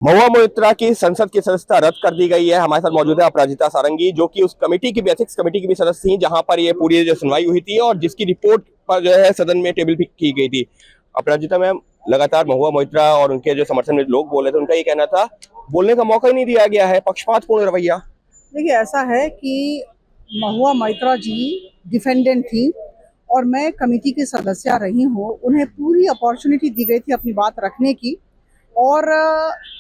महुआ मोइत्रा की संसद की सदस्यता रद्द कर दी गई है। हमारे साथ मौजूद है अपराजिता सारंगी, जो कि उस कमेटी की भी, एथिक्स कमेटी की भी सदस्य थी, जहां पर ये पूरी जो सुनवाई हुई थी और जिसकी रिपोर्ट पर जो है सदन में टेबल भी की गई थी। अपराजिता मैम, लगातार महुआ मोइत्रा और उनके जो समर्थन में लोग बोले थे, उनका ये कहना था बोलने का मौका ही नहीं दिया गया है, पक्षपातपूर्ण रवैया। देखिए, ऐसा है कि महुआ मोइत्रा जी डिफेंडेंट थी और मैं कमेटी की सदस्य रही हूँ। उन्हें पूरी अपॉर्चुनिटी दी गई थी अपनी बात रखने की और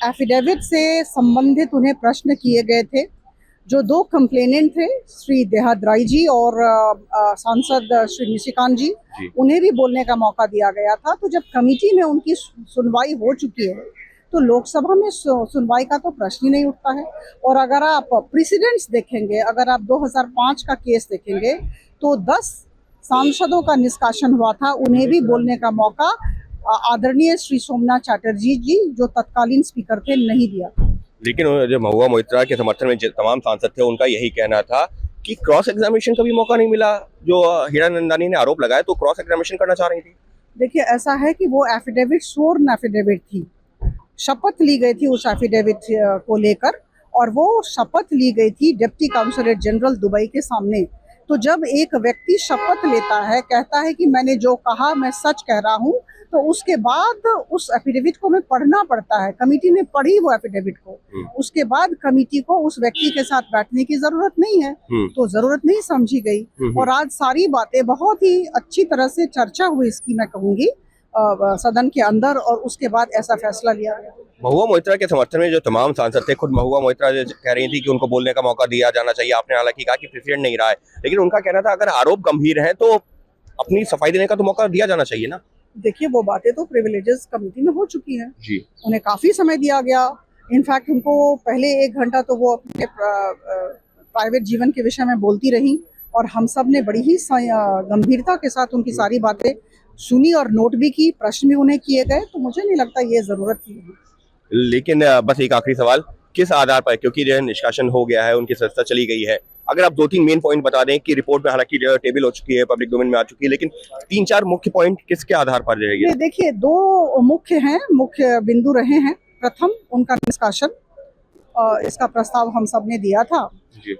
एफिडेविट से संबंधित उन्हें प्रश्न किए गए थे। जो दो कंप्लेनेंट थे, श्री देहाद्राई जी और सांसद श्री निशिकांत जी, उन्हें भी बोलने का मौका दिया गया था। तो जब कमेटी में उनकी सुनवाई हो चुकी है तो लोकसभा में सुनवाई का तो प्रश्न ही नहीं उठता है। और अगर आप प्रेसिडेंट्स देखेंगे, अगर आप 2005 का केस देखेंगे तो 10 सांसदों का निष्कासन हुआ था, उन्हें भी बोलने का मौका आदरणीय श्री सोमनाथ चैटर्जी जी, जो तत्कालीन स्पीकर थे, नहीं दिया। लेकिन जो महुआ मोइत्रा के समर्थन में तमाम सांसद थे, उनका यही कहना था कि क्रॉस एग्जामिनेशन का भी मौका नहीं मिला। जो हीरानंदानी ने आरोप लगाया तो क्रॉस एग्जामिनेशन करना चाह रही थी। देखिए, ऐसा है कि वो एफिडेविट स्वर्न एफिडेविट थी, शपथ ली गई थी उस एफिडेविट को लेकर, और वो शपथ ली गई थी डिप्टी काउंसलर जनरल दुबई के सामने। तो जब एक व्यक्ति शपथ लेता है, कहता है कि मैंने जो कहा मैं सच कह रहा हूँ, तो उसके बाद उस एफिडेविट को हमें पढ़ना पड़ता है। कमेटी ने पढ़ी वो एफिडेविट को, उसके बाद कमेटी को उस व्यक्ति के साथ बैठने की जरूरत नहीं है, तो जरूरत नहीं समझी गई। और आज सारी बातें बहुत ही अच्छी तरह से चर्चा हुई इसकी, मैं कहूँगी, सदन के अंदर, और उसके बाद ऐसा फैसला लिया गया। महुआ मोइत्रा के समर्थन में जो तमाम सांसद थे, खुद महुआ मोइत्रा जो कह रही थी कि उनको बोलने का मौका दिया जाना चाहिए। आपने हालांकि कहा कि प्रेसिडेंट नहीं रहा है, लेकिन उनका कहना था अगर आरोप गंभीर है तो अपनी सफाई देने का तो मौका दिया जाना चाहिए ना। देखिए, वो बातें तो प्रिविलेजेस कमेटी में हो चुकी हैं जी, उन्हें काफी समय दिया गया। इनफैक्ट उनको पहले 1 घंटा तो वो अपने प्राइवेट जीवन के विषय में बोलती रही, और हम सब ने बड़ी ही गंभीरता के साथ उनकी सारी बातें सुनी और नोट भी की, प्रश्न भी उन्हें किए गए। तो मुझे नहीं लगता ये जरूरत थी। लेकिन बस एक आखिरी सवाल, किस आधार पर, क्योंकि जो है निष्कासन हो गया है, उनकी सदस्यता चली गई है, अगर आप 2-3 मेन पॉइंट बता दें कि रिपोर्ट में हालांकि टेबल हो चुकी है, पब्लिक डोमेन में आ चुकी है, लेकिन 3-4 मुख्य पॉइंट किसके आधार पर रहेगी? देखिए, 2 मुख्य बिंदु रहे हैं। प्रथम, उनका निष्कासन, इसका प्रस्ताव हम सब ने दिया था।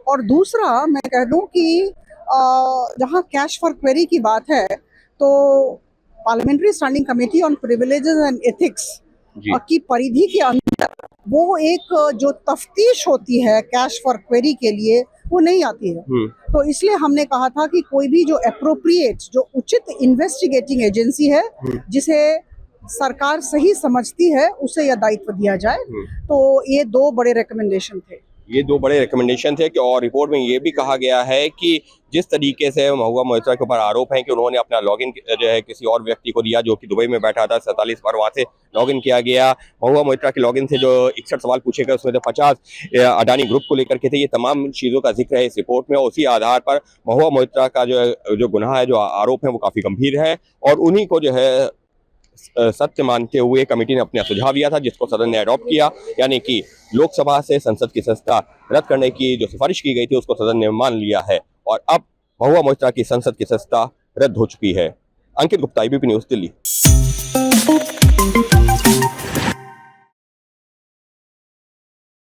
और दूसरा, मैं कह दूं कि जहां कैश फॉर क्वेरी की बात है, तो parliamentary standing committee on privileges and ethics की परिधि के अंदर वो एक जो तफ्तीश होती है कैश फॉर क्वेरी के लिए, वो नहीं आती है। तो इसलिए हमने कहा था कि कोई भी जो एप्रोप्रिएट, जो उचित इन्वेस्टिगेटिंग एजेंसी है, जिसे सरकार सही समझती है, उसे यह दायित्व दिया जाए। तो ये 2 बड़े रिकमेंडेशन थे। ये 2 बड़े रिकमेंडेशन थे कि, और रिपोर्ट में ये भी कहा गया है कि जिस तरीके से महुआ मोइत्रा के ऊपर आरोप है कि उन्होंने अपना लॉगिन जो है किसी और व्यक्ति को दिया, जो कि दुबई में बैठा था, 47 बार वहां से लॉगिन किया गया। महुआ मोइत्रा के लॉगिन से जो 61 सवाल पूछे गए, उसमें से 50 अडानी ग्रुप को लेकर के थे। ये तमाम चीजों का जिक्र है इस रिपोर्ट में। उसी आधार पर महुआ मोइत्रा का जो गुनाह है, जो आरोप है, वो काफी गंभीर है, और उन्हीं को जो है सत्य मानते हुए कमेटी ने अपना सुझाव दिया था, जिसको सदन ने अडॉप्ट किया। यानी कि लोकसभा से संसद की सदस्यता रद्द करने की जो सिफारिश की गई थी, उसको सदन ने मान लिया है, और अब महुआ मोइत्रा की संसद की सदस्यता रद्द हो चुकी है। अंकित गुप्ता, ABP न्यूज़, दिल्ली।